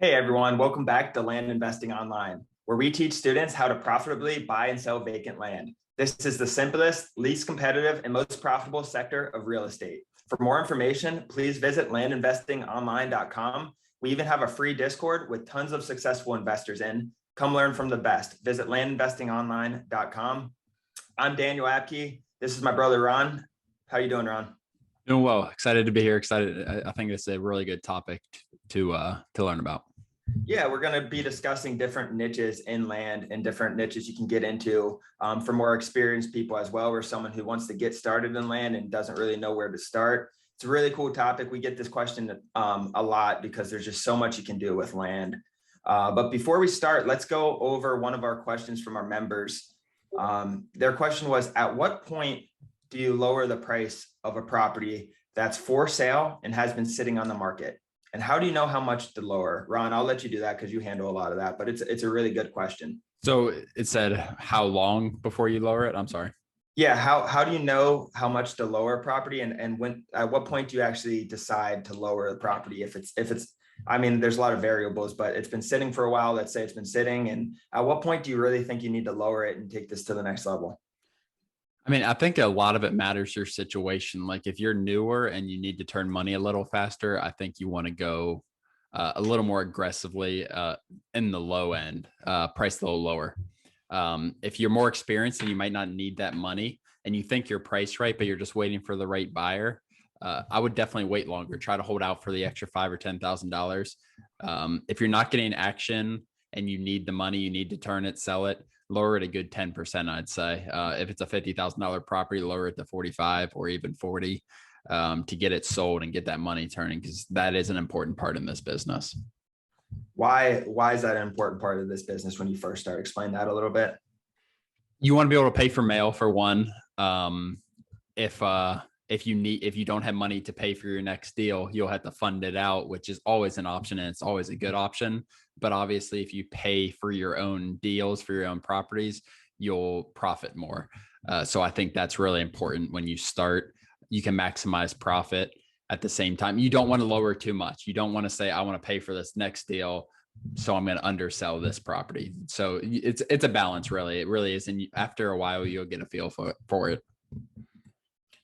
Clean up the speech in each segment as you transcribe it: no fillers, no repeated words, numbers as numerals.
Hey everyone, welcome back to Land Investing Online, where we teach students how to profitably buy and sell vacant land. This is the simplest, least competitive, and most profitable sector of real estate. For more information, please visit landinvestingonline.com. We even have a free Discord with tons of successful investors in. Come learn from the best. Visit landinvestingonline.com. I'm Daniel Apke. This is my brother, Ron. How you doing, Ron? Doing well. Excited to be here. Excited. I think it's a really good topic to learn about. Yeah, we're going to be discussing different niches in land and different niches you can get into for more experienced people as well, or someone who wants to get started in land and doesn't really know where to start. It's a really cool topic. We get this question a lot because there's just so much you can do with land. But before we start, let's go over one of our questions from our members. Their question was, at what point do you lower the price of a property that's for sale and has been sitting on the market? And how do you know how much to lower? Ron, I'll let you do that because you handle a lot of that, but it's a really good question. So it said, how long before you lower it? I'm sorry. Yeah, how do you know how much to lower a property, and when, at what point do you actually decide to lower the property? If it's I mean, there's a lot of variables, but it's been sitting for a while. Let's say it's been sitting, and at what point do you really think you need to lower it and take this to the next level? I mean, I think a lot of it matters your situation. Like if you're newer and you need to turn money a little faster, I think you want to go a little more aggressively in the low end, price a little lower. If you're more experienced and you might not need that money and you think you're priced right, but you're just waiting for the right buyer, I would definitely wait longer. Try to hold out for the extra $5,000 or $10,000. If you're not getting action and you need the money, you need to turn it, sell it, lower it a good 10%, I'd say. If it's a $50,000 property, lower it to 45 or even 40 to get it sold and get that money turning, because that is an important part in this business. Why is that an important part of this business when you first start? Explain that a little bit. You want to be able to pay for mail for one. If you don't have money to pay for your next deal, you'll have to fund it out, which is always an option, and it's always a good option. But obviously, if you pay for your own deals, for your own properties, you'll profit more. So I think that's really important when you start. You can maximize profit at the same time. You don't want to lower too much. You don't want to say, I want to pay for this next deal, so I'm going to undersell this property. So it's a balance, really. It really is. And after a while, you'll get a feel for it.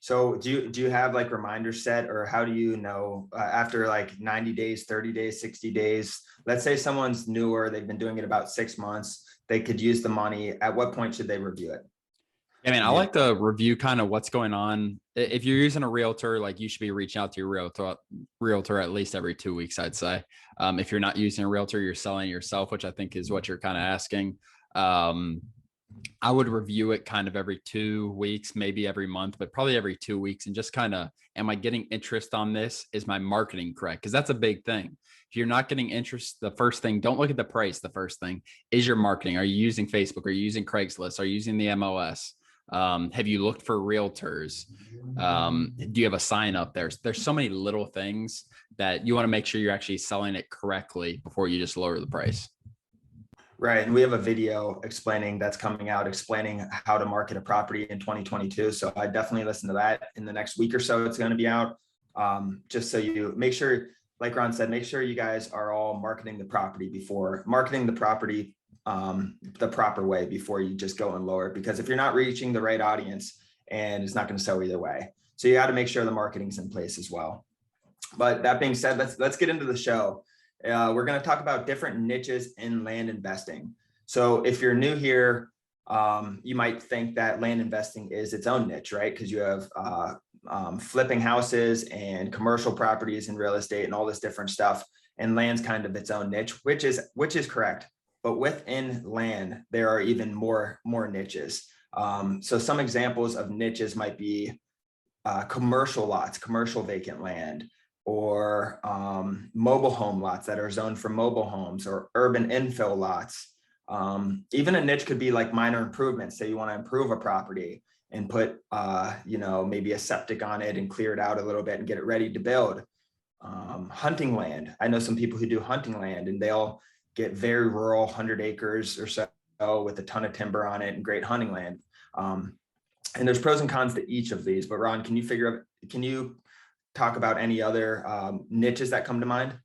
So do you have like reminders set, or how do you know after like 90 days, 30 days, 60 days, let's say someone's newer, they've been doing it about 6 months, they could use the money. At what point should they review it? I mean, I like to review kind of what's going on. If you're using a realtor, like you should be reaching out to your realtor at least every 2 weeks, I'd say. If you're not using a realtor, you're selling yourself, which I think is what you're kind of asking. I would review it kind of every 2 weeks, maybe every month, but probably every 2 weeks, and just kind of, am I getting interest on this? Is my marketing correct? Because that's a big thing. If you're not getting interest, the first thing, don't look at the price. The first thing is your marketing. Are you using Facebook? Are you using Craigslist? Are you using the MLS? Have you looked for realtors? Do you have a sign up there? There's so many little things that you want to make sure you're actually selling it correctly before you just lower the price. Right. And we have a video that's coming out explaining how to market a property in 2022. So I definitely listen to that in the next week or so. It's going to be out. Just so you make sure, like Ron said, make sure you guys are all marketing the property the proper way before you just go and lower it. Because if you're not reaching the right audience, and it's not going to sell either way. So you got to make sure the marketing's in place as well. But that being said, let's get into the show. We're going to talk about different niches in land investing. So if you're new here, you might think that land investing is its own niche, right? Because you have flipping houses and commercial properties and real estate and all this different stuff. And land's kind of its own niche, which is correct. But within land, there are even more niches. So some examples of niches might be commercial lots, commercial vacant land, or mobile home lots that are zoned for mobile homes, or urban infill lots. Even a niche could be like minor improvements. Say you want to improve a property and put, maybe a septic on it and clear it out a little bit and get it ready to build. Hunting land. I know some people who do hunting land, and they'll get very rural, 100 acres or so with a ton of timber on it and great hunting land. And there's pros and cons to each of these. But Ron, can you talk about any other niches that come to mind?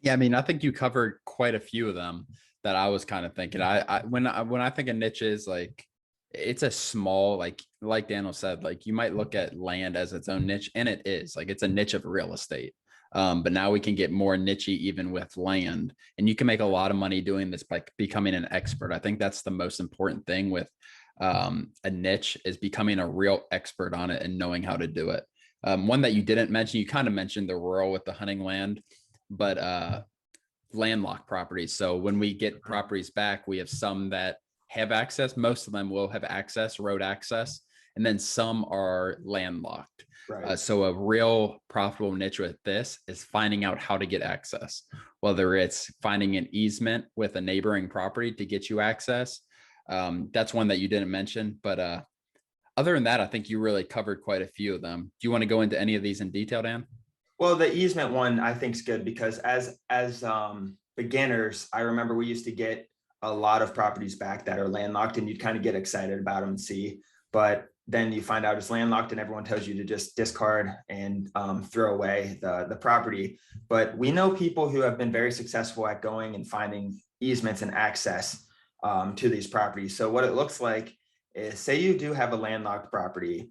Yeah, I mean, I think you covered quite a few of them that I was kind of thinking. When I think of niches, like it's a small, like Daniel said, like you might look at land as its own niche, and it is like it's a niche of real estate. But now we can get more nichey even with land, and you can make a lot of money doing this by becoming an expert. I think that's the most important thing with a niche is becoming a real expert on it and knowing how to do it. One that you didn't mention, you kind of mentioned the rural with the hunting land, but landlocked properties. So when we get properties back, we have some that have access. Most of them will have access, road access, and then some are landlocked. Right. So a real profitable niche with this is finding out how to get access, whether it's finding an easement with a neighboring property to get you access. That's one that you didn't mention, but other than that, I think you really covered quite a few of them. Do you want to go into any of these in detail, Dan? Well, the easement one I think is good because as beginners, I remember we used to get a lot of properties back that are landlocked, and you'd kind of get excited about them and see, but then you find out it's landlocked, and everyone tells you to just discard and throw away the property. But we know people who have been very successful at going and finding easements and access to these properties. So what it looks like is, say you do have a landlocked property,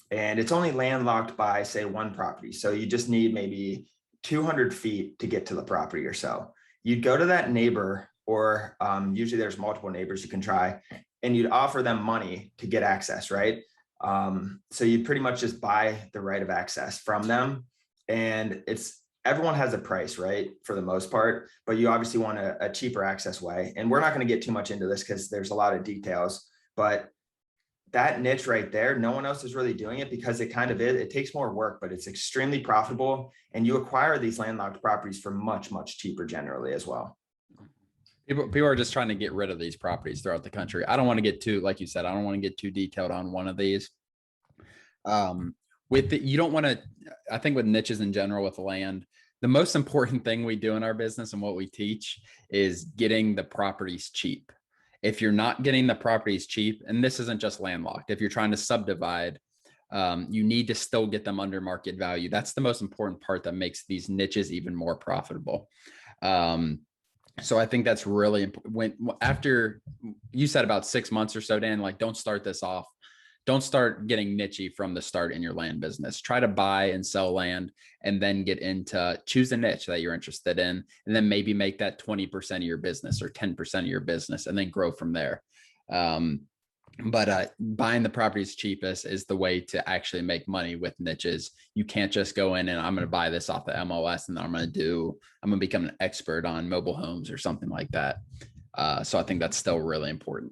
and it's only landlocked by, say, one property. So you just need maybe 200 feet to get to the property or so. You'd go to that neighbor, or usually there's multiple neighbors you can try, and you'd offer them money to get access, right? So you pretty much just buy the right of access from them. And everyone has a price, right? For the most part, but you obviously want a cheaper access way. And we're not going to get too much into this because there's a lot of details, but that niche right there, no one else is really doing it because it kind of is. It takes more work, but it's extremely profitable. And you acquire these landlocked properties for much, much cheaper generally as well. People are just trying to get rid of these properties throughout the country. I don't want to get too, like you said, I don't want to get too detailed on one of these. You don't want to, I think with niches in general with land, the most important thing we do in our business and what we teach is getting the properties cheap. If you're not getting the properties cheap, and this isn't just landlocked, if you're trying to subdivide, you need to still get them under market value. That's the most important part that makes these niches even more profitable. So I think that's really important. After you said about 6 months or so, Dan, like don't start this off. Don't start getting nichey from the start in your land business. Try to buy and sell land and then choose a niche that you're interested in, and then maybe make that 20% of your business or 10% of your business and then grow from there. But buying the properties cheapest is the way to actually make money with niches. You can't just go in and I'm going to buy this off the MLS and I'm going to become an expert on mobile homes or something like that. So I think that's still really important.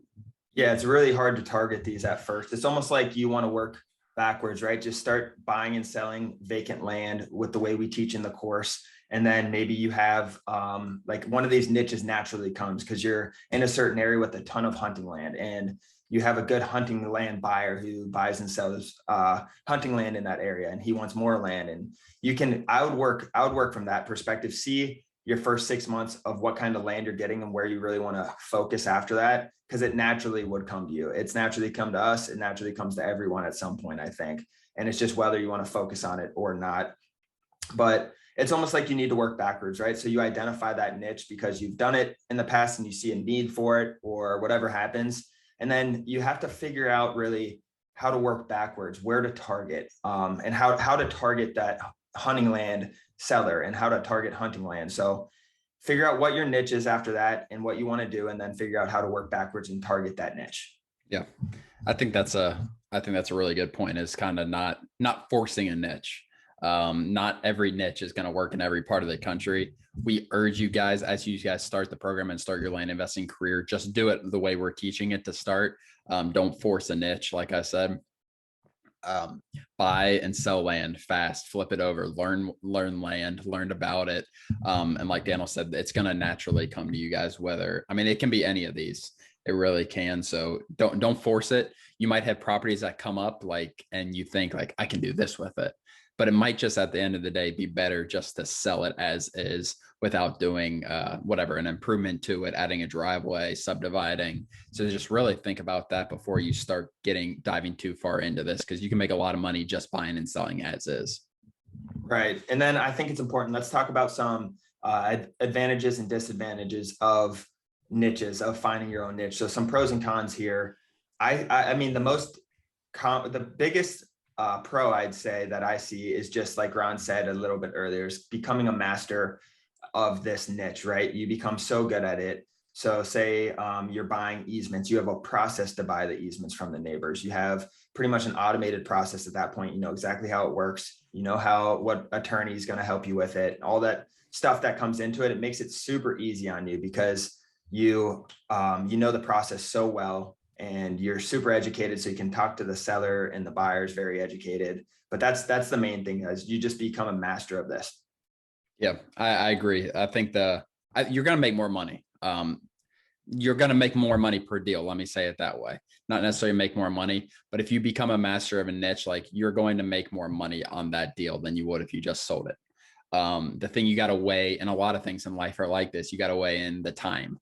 Yeah, it's really hard to target these at first. It's almost like you want to work backwards, right? Just start buying and selling vacant land with the way we teach in the course. And then maybe you have like one of these niches naturally comes because you're in a certain area with a ton of hunting land, and you have a good hunting land buyer who buys and sells hunting land in that area, and he wants more land. And I would work from that perspective. See your first 6 months of what kind of land you're getting and where you really want to focus after that, because it naturally would come to you. It's naturally come to us. It naturally comes to everyone at some point, I think. And it's just whether you want to focus on it or not. But it's almost like you need to work backwards, right? So you identify that niche because you've done it in the past and you see a need for it or whatever happens. And then you have to figure out really how to work backwards, where to target, and how to target that hunting land seller and how to target hunting land. So figure out what your niche is after that and what you want to do, and then figure out how to work backwards and target that niche. Yeah. I think that's a really good point, is kind of not forcing a niche. Not every niche is going to work in every part of the country. We urge you guys, as you guys start the program and start your land investing career, just do it the way we're teaching it to start. Don't force a niche. Like I said, buy and sell land fast, flip it over, learn land, learn about it. And like Daniel said, it's going to naturally come to you guys, it can be any of these. It really can. So don't force it. You might have properties that come up and you think I can do this with it, but it might just at the end of the day be better just to sell it as is without doing an improvement to it, adding a driveway, subdividing. So just really think about that before you start diving too far into this, because you can make a lot of money just buying and selling as is. Right. And then I think it's important. Let's talk about some advantages and disadvantages of niches, of finding your own niche. So some pros and cons here. I mean, the biggest pro I'd say that I see is just like Ron said a little bit earlier, is becoming a master of this niche, right? You become so good at it. So say you're buying easements, you have a process to buy the easements from the neighbors. You have pretty much an automated process at that point. You know exactly how it works. You know what attorney is going to help you with it. All that stuff that comes into it. It makes it super easy on you because you know the process so well, and you're super educated, so you can talk to the seller, and the buyer's very educated. But that's the main thing, is you just become a master of this. Yeah, I agree. I think you're going to make more money. You're going to make more money per deal. Let me say it that way. Not necessarily make more money, but if you become a master of a niche, like, you're going to make more money on that deal than you would if you just sold it. The thing you got to weigh, and a lot of things in life are like this, you got to weigh in the time,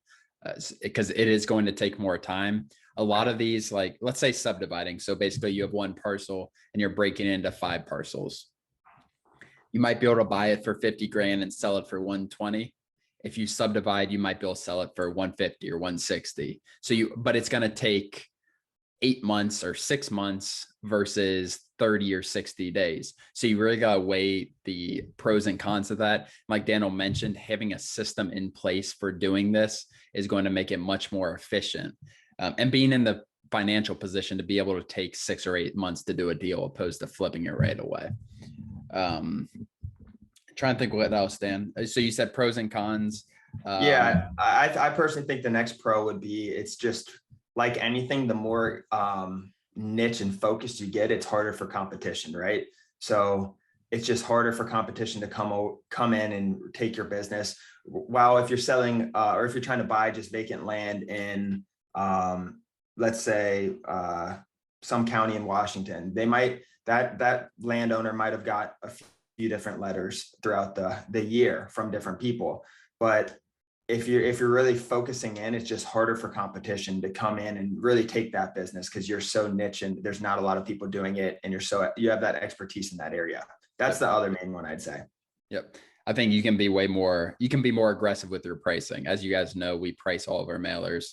because it is going to take more time. A lot of these, like, let's say subdividing. So basically you have one parcel and you're breaking it into 5 parcels. You might be able to buy it for 50 grand and sell it for 120. If you subdivide, you might be able to sell it for 150 or 160. But it's going to take 8 months or 6 months versus 30 or 60 days. So you really got to weigh the pros and cons of that. Like Daniel mentioned, having a system in place for doing this is going to make it much more efficient. And being in the financial position to be able to take 6 or 8 months to do a deal opposed to flipping it right away. Trying to think what else, Dan. So you said pros and cons. Yeah, I personally think the next pro would be, it's just like anything, the more niche and focused you get, it's harder for competition, right? So it's just harder for competition to come in and take your business. While if you're selling or if you're trying to buy just vacant land in let's say some county in Washington, that landowner might have got a few different letters throughout the year from different people. But if you're really focusing in, it's just harder for competition to come in and really take that business, because you're so niche and there's not a lot of people doing it, and you have that expertise in that area. That's the other main one I'd say. Yep. I think you can be more aggressive with your pricing. As you guys know, we price all of our mailers.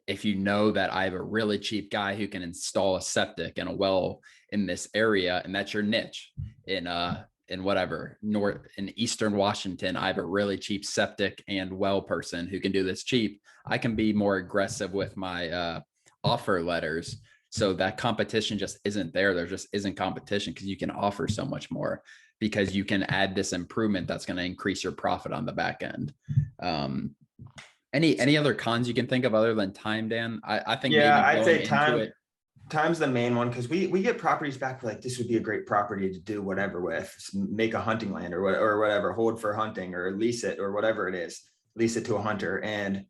If you know that I have a really cheap guy who can install a septic and a well in this area, and that's your niche in whatever, in Eastern Washington, I have a really cheap septic and well person who can do this cheap. I can be more aggressive with my offer letters, so that competition just isn't there. There just isn't competition because you can offer so much more, because you can add this improvement that's going to increase your profit on the back end. Any other cons you can think of other than time, Dan? I think, yeah, I'd say time's the main one, because we get properties back, we're like, this would be a great property to do whatever with, make a hunting land or whatever, hold for hunting, or lease it, or whatever it is, lease it to a hunter. And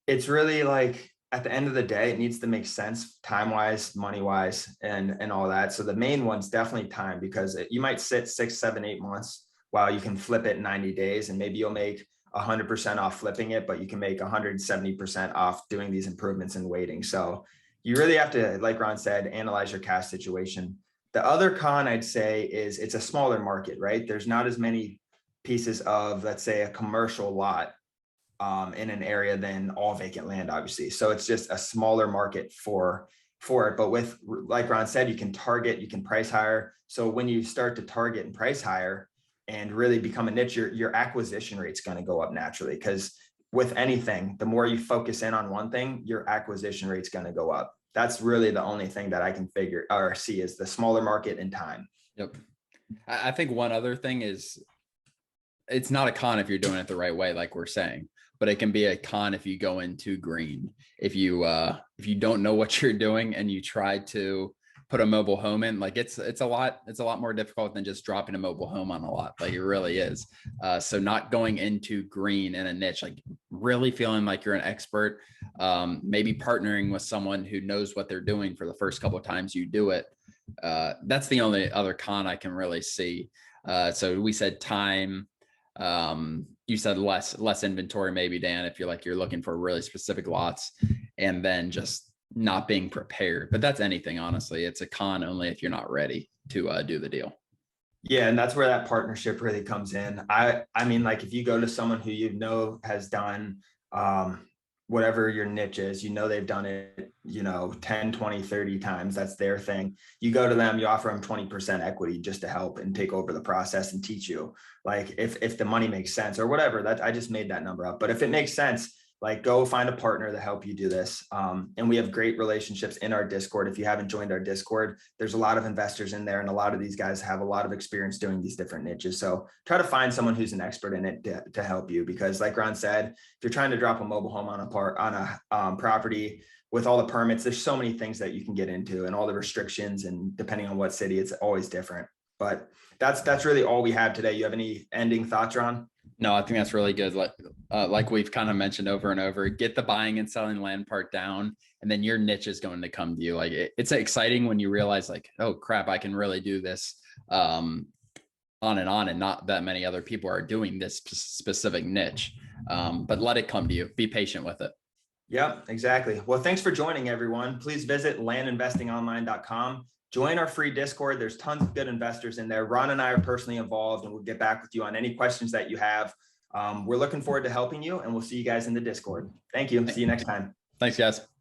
it's really like, at the end of the day, it needs to make sense time wise, money wise, and all that. So the main one's definitely time, because you might sit 6, 7, 8 months while you can flip it in 90 days, and maybe you'll make 100% off flipping it, but you can make 170% off doing these improvements and waiting. So you really have to, like Ron said, analyze your cash situation. The other con I'd say is it's a smaller market, right? There's not as many pieces of, let's say, a commercial lot in an area than all vacant land, obviously. So it's just a smaller market for it. But with, like Ron said, you can target, you can price higher. So when you start to target and price higher and really become a niche, your acquisition rate's going to go up naturally, because with anything, the more you focus in on one thing, your acquisition rate's going to go up. That's really the only thing that I can figure or see, is the smaller market and time. Yep. I think one other thing is, it's not a con if you're doing it the right way, like we're saying, but it can be a con if you go in too green. If you don't know what you're doing and you try to put a mobile home in, like it's a lot more difficult than just dropping a mobile home on a lot. Like, it really is. So not going into green in a niche, like really feeling like you're an expert, maybe partnering with someone who knows what they're doing for the first couple of times you do it. That's the only other con I can really see. So we said time. You said less inventory, maybe, Dan, if you're looking for really specific lots, and then just not being prepared. But that's anything, honestly. It's a con only if you're not ready to do the deal. Yeah, and that's where that partnership really comes in. I mean, like if you go to someone who you know has done whatever your niche is, you know they've done it, 10, 20, 30 times, that's their thing. You go to them, you offer them 20% equity just to help and take over the process and teach you. Like if the money makes sense or whatever, that I just made that number up. But if it makes sense, like go find a partner to help you do this. And we have great relationships in our Discord. If you haven't joined our Discord, there's a lot of investors in there, and a lot of these guys have a lot of experience doing these different niches. So try to find someone who's an expert in it to help you, because like Ron said, if you're trying to drop a mobile home on a property with all the permits, there's so many things that you can get into and all the restrictions, and depending on what city, it's always different. But that's really all we have today. You have any ending thoughts, Ron? No, I think that's really good. Like we've kind of mentioned over and over, get the buying and selling land part down, and then your niche is going to come to you. Like it's exciting when you realize like, oh crap, I can really do this on, and not that many other people are doing this specific niche. But let it come to you. Be patient with it. Yep, exactly. Well, thanks for joining, everyone. Please visit landinvestingonline.com. Join our free Discord. There's tons of good investors in there. Ron and I are personally involved, and we'll get back with you on any questions that you have. We're looking forward to helping you, and we'll see you guys in the Discord. Thank you. See you next time. Thanks, guys.